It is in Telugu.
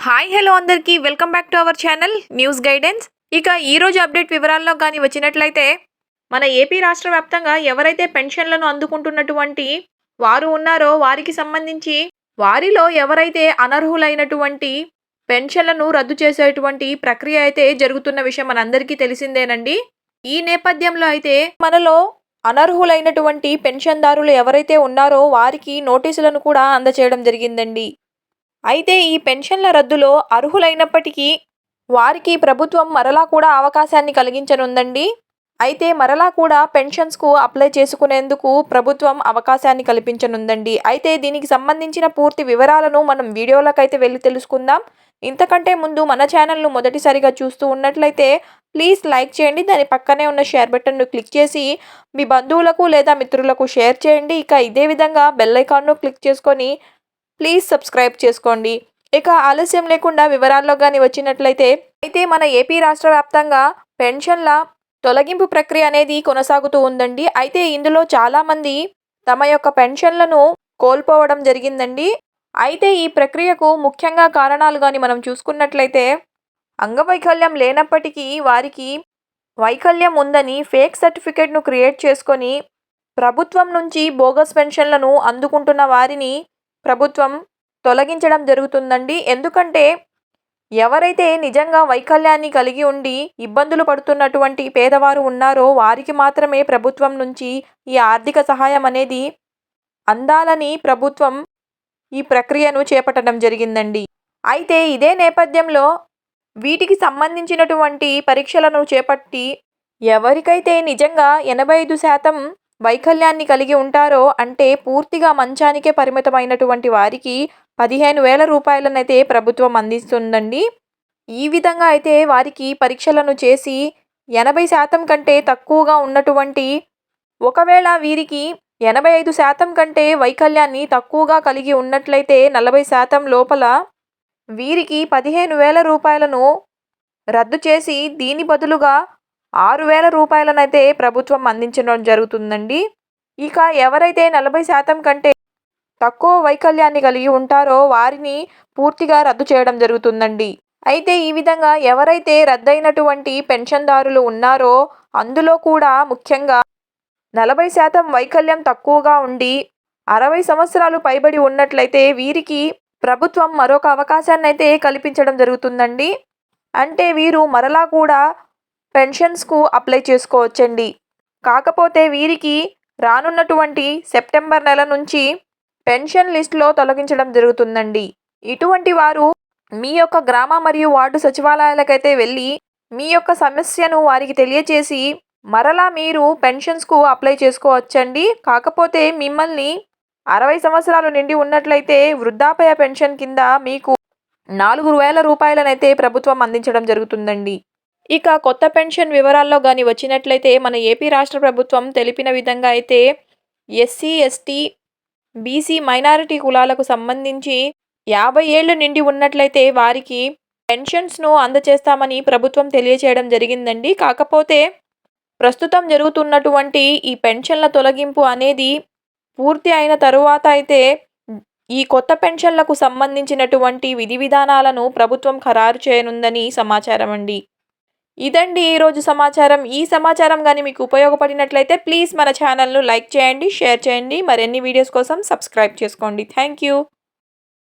హాయ్ హలో అందరికీ welcome back to our channel news guidance. ఇక ఈ రోజు అప్డేట్ వివరాల్లో కానీ వచ్చినట్లయితే మన ఏపీ రాష్ట్ర వ్యాప్తంగా ఎవరైతే పెన్షన్లను అందుకుంటున్నటువంటి వారు ఉన్నారో వారికి సంబంధించి వారిలో ఎవరైతే అనర్హులైనటువంటి పెన్షన్లను రద్దు చేసేటువంటి ప్రక్రియ అయితే జరుగుతున్న విషయం మనందరికీ తెలిసిందేనండి. ఈ నేపథ్యంలో అయితే మనలో అనర్హులైనటువంటి పెన్షన్దారులు ఎవరైతే ఉన్నారో వారికి నోటీసులను కూడా అందచేయడం జరిగిందండి. అయితే ఈ పెన్షన్ల రద్దులో అర్హులైనప్పటికీ వారికి ప్రభుత్వం మరలా కూడా అవకాశాన్ని కలిగించనుందండి. అయితే మరలా కూడా పెన్షన్స్కు అప్లై చేసుకునేందుకు ప్రభుత్వం అవకాశాన్ని కల్పించనుందండి. అయితే దీనికి సంబంధించిన పూర్తి వివరాలను మనం వీడియోలకైతే వెళ్ళి తెలుసుకుందాం. ఇంతకంటే ముందు మన ఛానల్ను మొదటిసారిగా చూస్తూ ఉన్నట్లయితే ప్లీజ్ లైక్ చేయండి. దాని పక్కనే ఉన్న షేర్ బటన్ను క్లిక్ చేసి మీ బంధువులకు లేదా మిత్రులకు షేర్ చేయండి. ఇక ఇదే విధంగా బెల్ ఐకాన్ను క్లిక్ చేసుకొని ప్లీజ్ సబ్స్క్రైబ్ చేసుకోండి. ఇక ఆలస్యం లేకుండా వివరాల్లో కానీ వచ్చినట్లయితే అయితే మన ఏపీ రాష్ట్ర వ్యాప్తంగా పెన్షన్ల తొలగింపు ప్రక్రియ అనేది కొనసాగుతూ ఉందండి. అయితే ఇందులో చాలామంది తమ యొక్క పెన్షన్లను కోల్పోవడం జరిగిందండి. అయితే ఈ ప్రక్రియకు ముఖ్యంగా కారణాలు కానీ మనం చూసుకున్నట్లయితే అంగవైకల్యం లేనప్పటికీ వారికి వైకల్యం ఉందని ఫేక్ సర్టిఫికేట్ను క్రియేట్ చేసుకొని ప్రభుత్వం నుంచి బోగస్ పెన్షన్లను అందుకుంటున్న వారిని ప్రభుత్వం తొలగించడం జరుగుతుందండి. ఎందుకంటే ఎవరైతే నిజంగా వైకల్యాన్ని కలిగి ఉండి ఇబ్బందులు పడుతున్నటువంటి పేదవారు ఉన్నారో వారికి మాత్రమే ప్రభుత్వం నుంచి ఈ ఆర్థిక సహాయం అనేది అందాలని ప్రభుత్వం ఈ ప్రక్రియను చేపట్టడం జరిగిందండి. అయితే ఇదే నేపథ్యంలో వీటికి సంబంధించినటువంటి పరీక్షలను చేపట్టి ఎవరికైతే నిజంగా 85% వైకల్యాన్ని కలిగి ఉంటారో అంటే పూర్తిగా మంచానికే పరిమితమైనటువంటి వారికి 15,000 రూపాయలనైతే ప్రభుత్వం అందిస్తుందండి. ఈ విధంగా అయితే వారికి పరీక్షలను చేసి 80% కంటే తక్కువగా ఉన్నటువంటి ఒకవేళ వీరికి 85% కంటే వైకల్యాన్ని తక్కువగా కలిగి ఉన్నట్లయితే 40% లోపల వీరికి 15,000 రూపాయలను రద్దు చేసి దీని బదులుగా 6,000 రూపాయలనైతే ప్రభుత్వం అందించడం జరుగుతుందండి. ఇక ఎవరైతే 40% కంటే తక్కువ వైకల్యాన్ని కలిగి ఉంటారో వారిని పూర్తిగా రద్దు చేయడం జరుగుతుందండి. అయితే ఈ విధంగా ఎవరైతే రద్దయినటువంటి పెన్షన్దారులు ఉన్నారో అందులో కూడా ముఖ్యంగా 40% వైకల్యం తక్కువగా ఉండి 60 సంవత్సరాలు పైబడి ఉన్నట్లయితే వీరికి ప్రభుత్వం మరొక అవకాశాన్ని అయితే కల్పించడం జరుగుతుందండి. అంటే వీరు మరలా కూడా పెన్షన్స్కు అప్లై చేసుకోవచ్చండి. కాకపోతే వీరికి రానున్నటువంటి సెప్టెంబర్ నెల నుంచి పెన్షన్ లిస్టులో తొలగించడం జరుగుతుందండి. ఇటువంటి వారు మీ యొక్క గ్రామ మరియు వార్డు సచివాలయాలకైతే వెళ్ళి మీ యొక్క సమస్యను వారికి తెలియచేసి మరలా మీరు పెన్షన్స్కు అప్లై చేసుకోవచ్చండి. కాకపోతే మిమ్మల్ని 60 సంవత్సరాలు నిండి ఉన్నట్లయితే వృద్ధాప్య పెన్షన్ కింద మీకు 4,000 రూపాయలనైతే ప్రభుత్వం అందించడం జరుగుతుందండి. ఇక కొత్త పెన్షన్ వివరాల్లో కానీ వచ్చినట్లయితే మన ఏపీ రాష్ట్ర ప్రభుత్వం తెలిపిన విధంగా అయితే ఎస్సీ, ఎస్టీ, బీసీ, మైనారిటీ కులాలకు సంబంధించి 50 ఏళ్ళు నిండి ఉన్నట్లయితే వారికి పెన్షన్స్ను అందచేస్తామని ప్రభుత్వం తెలియచేయడం జరిగిందండి. కాకపోతే ప్రస్తుతం జరుగుతున్నటువంటి ఈ పెన్షన్ల తొలగింపు అనేది పూర్తి అయిన తరువాత అయితే ఈ కొత్త పెన్షన్లకు సంబంధించినటువంటి విధి విధానాలను ప్రభుత్వం ఖరారు చేయనుందని సమాచారం అండి. ఇదండి ఈరోజు సమాచారం. ఈ సమాచారం కానీ మీకు ఉపయోగపడినట్లయితే ప్లీజ్ మన ఛానల్ను లైక్ చేయండి, షేర్ చేయండి. మరిన్ని వీడియోస్ కోసం సబ్స్క్రైబ్ చేసుకోండి. Thank you.